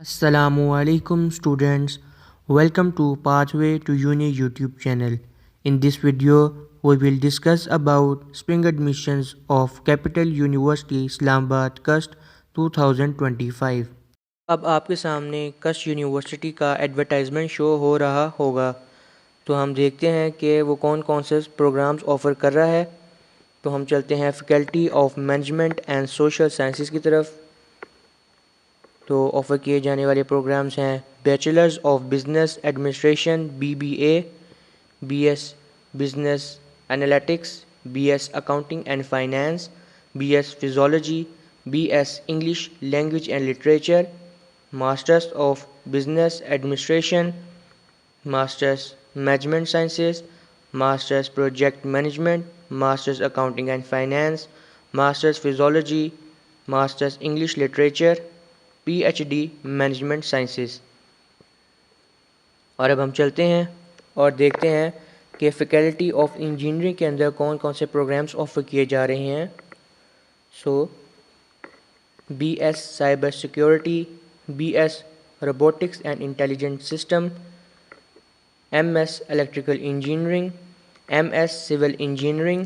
Assalamu alaikum students. Welcome to Pathway to Uni YouTube channel. In this video, we will discuss about spring admissions of Capital University Islamabad CUST 2025. اب آپ کے سامنے کسٹ university کا advertisement شو ہو رہا ہوگا تو ہم دیکھتے ہیں کہ وہ کون کون سے پروگرامز آفر کر رہا ہے. تو ہم چلتے ہیں faculty of management and social sciences کی طرف. تو آفر کیے جانے والے پروگرامز ہیں bachelors of business administration BBA, BS business analytics, BS accounting and finance, BS physiology, BS English language and literature, masters of business administration, masters management sciences, masters project management, masters accounting and finance, masters physiology, masters English literature, PhD management sciences. اور اب ہم چلتے ہیں اور دیکھتے ہیں کہ faculty of engineering کے اندر کون کون سے پروگرامز آفر کیے جا رہے ہیں. BS cyber security, BS robotics and intelligent system, MS electrical engineering, MS civil engineering,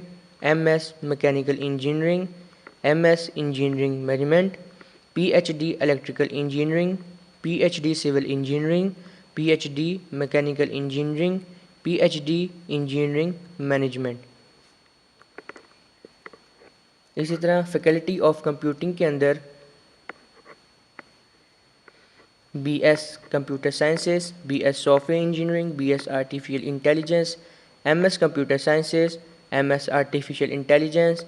MS mechanical engineering, MS engineering management, PhD electrical engineering, PhD civil engineering, PhD mechanical engineering, PhD engineering management. اسی طرح faculty of computing کے اندر BS computer sciences, BS soft ware engineering, BS artificial intelligence, MS computer sciences, MS artificial intelligence,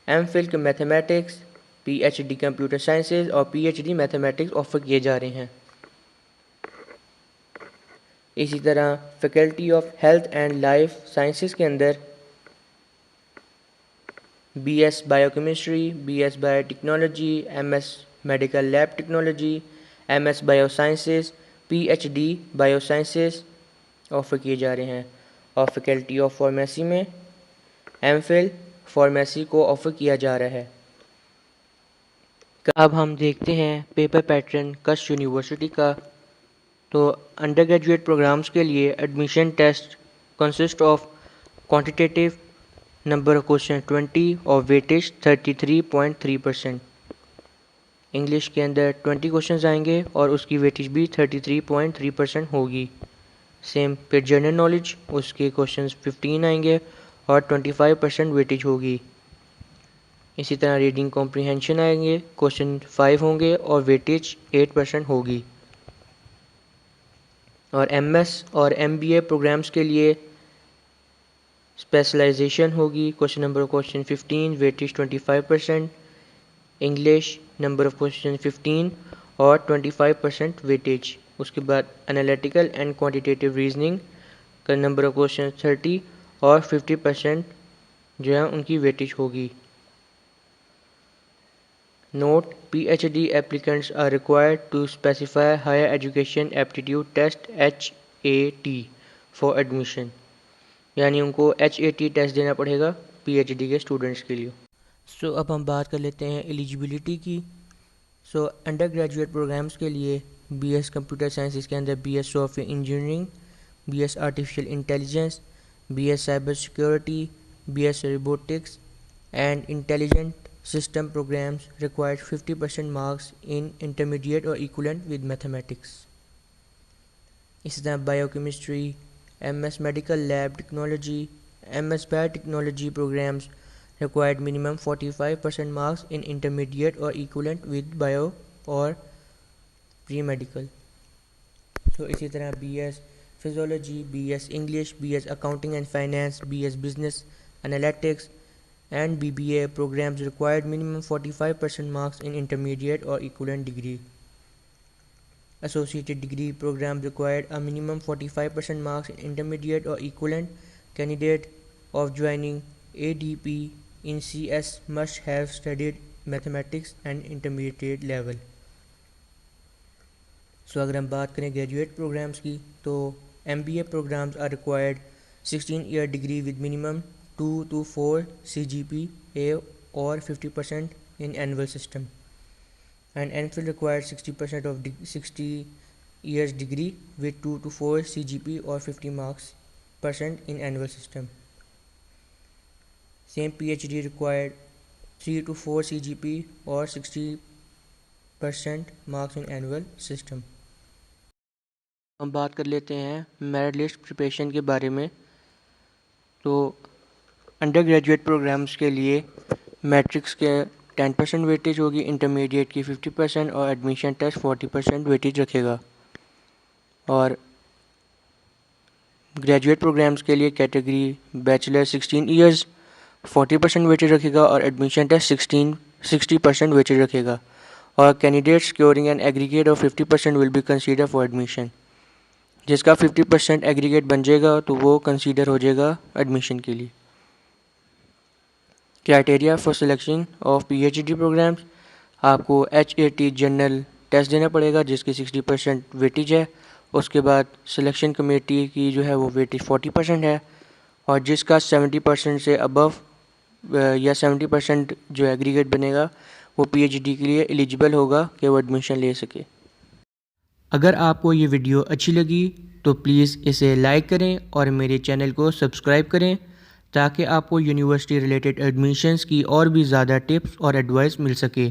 MPhil mathematics, PhD computer sciences اور PhD mathematics offer کیے جا رہے ہیں. اسی طرح faculty of health and life sciences کے اندر BS bio chemistry, BS bio technology, MS medical lab technology, MS bio sciences, PhD bio sciences offer کیے جا رہے ہیں. اور فیکلٹی آف فارمیسی میں MPhil فارمیسی کو آفر کیا جا رہا ہے. اب ہم دیکھتے ہیں پیپر پیٹرن کسٹ یونیورسٹی کا. تو انڈر گریجویٹ پروگرامز کے لیے admission test consist of quantitative number of question 20 اور ویٹیج 33.3%. انگلش کے اندر 20 کوشچنز آئیں گے اور اس کی ویٹیج بھی 33.3% ہوگی. سیم پھر جنرل نالج, اس کے کوشچنز 15 آئیں گے اور 25% ویٹیج ہوگی. اسی طرح ریڈنگ کمپریہنشن آئیں گے, کوشچن 5 ہوں گے اور ویٹیج 8% ہوگی. اور MS اور MBA پروگرامز کے لیے اسپیشلائزیشن ہوگی. Question number of question 15, weightage 25%, English number of question 15 اور 25% ویٹیج. اس کے بعد انالیٹیکل اینڈ کوانٹیٹیو ریزننگ کا نمبر آف کوشچن 30 اور 50% جو ہے ان کی ویٹیج ہوگی. Note: PhD applicants are required to specify higher education aptitude test HAT for admission. یعنی ان کو HAT ٹیسٹ دینا پڑے گا PhD کے اسٹوڈنٹس کے لیے. اب ہم بات کر لیتے ہیں ایلیجیبلٹی کی. انڈر گریجویٹ پروگرامز کے لیے BS کمپیوٹر سائنسز کے اندر BS soft ware engineering, BS artificial intelligence, BS cyber security, BS robotics and intelligent system programs required 50% marks in intermediate or equivalent with mathematics. اسی طرح bio chemistry, MS medical lab technology, MS biotechnology programs required minimum 45% marks in intermediate or equivalent with bio or pre-medical. اسی طرح BS physiology, BS English, BS accounting and finance, BS business analytics and BBA programs required minimum 45% marks in intermediate or equivalent degree. Associated degree programs required a minimum 45% marks in intermediate or equivalent. Candidate of joining ADP in CS must have studied mathematics and intermediate level. اگر ہم بات کریں graduate programmes کی تو MBA programs are required 16-year degree with minimum 2 to 4 CGPA or 50% in annual system. and MPhil requires 60% of 60 years degree with 2 to 4 CGP or 50 marks percent in annual system. Same PhD required 3 to 4 CGP or 60% marks in annual system. ہم بات کر لیتے ہیں merit list preparation کے بارے میں. تو under graduate programmes کے لیے میٹرکس کے 10% ویٹیج ہوگی، انٹرمیڈیٹ کی 50% اور ایڈمیشن ٹیسٹ 40% ویٹیج رکھے گا. اور گریجویٹ پروگرامز کے لیے کیٹیگری بیچلر 16 ایئرز 40% ویٹیج رکھے گا اور ایڈمیشن ٹیسٹ 60% ویٹیج رکھے گا. اور candidate securing an aggregate of 50% will be consider for admission. جس کا 50% ایگریگیٹ بن جائے گا تو وہ کنسیڈر ہو جائے گا ایڈمیشن کے لیے. Criteria for selection of P H D programmes, آپ کو HAT جنرل ٹیسٹ دینا پڑے گا جس کی 60% ویٹیج ہے. اس کے بعد سلیکشن کمیٹی کی جو ہے وہ ویٹیج 40% ہے، اور جس کا 70% سے ابو یا 70% جو ایگریگیٹ بنے گا وہ پی ایچ ڈی کے لیے ایلیجیبل ہوگا کہ وہ ایڈمیشن لے سکے. اگر آپ کو یہ ویڈیو اچھی لگی تو پلیز اسے لائک کریں اور میرے چینل کو سبسکرائب کریں تاکہ آپ کو یونیورسٹی ریلیٹڈ ایڈمیشنز کی اور بھی زیادہ ٹپس اور ایڈوائس مل سکے.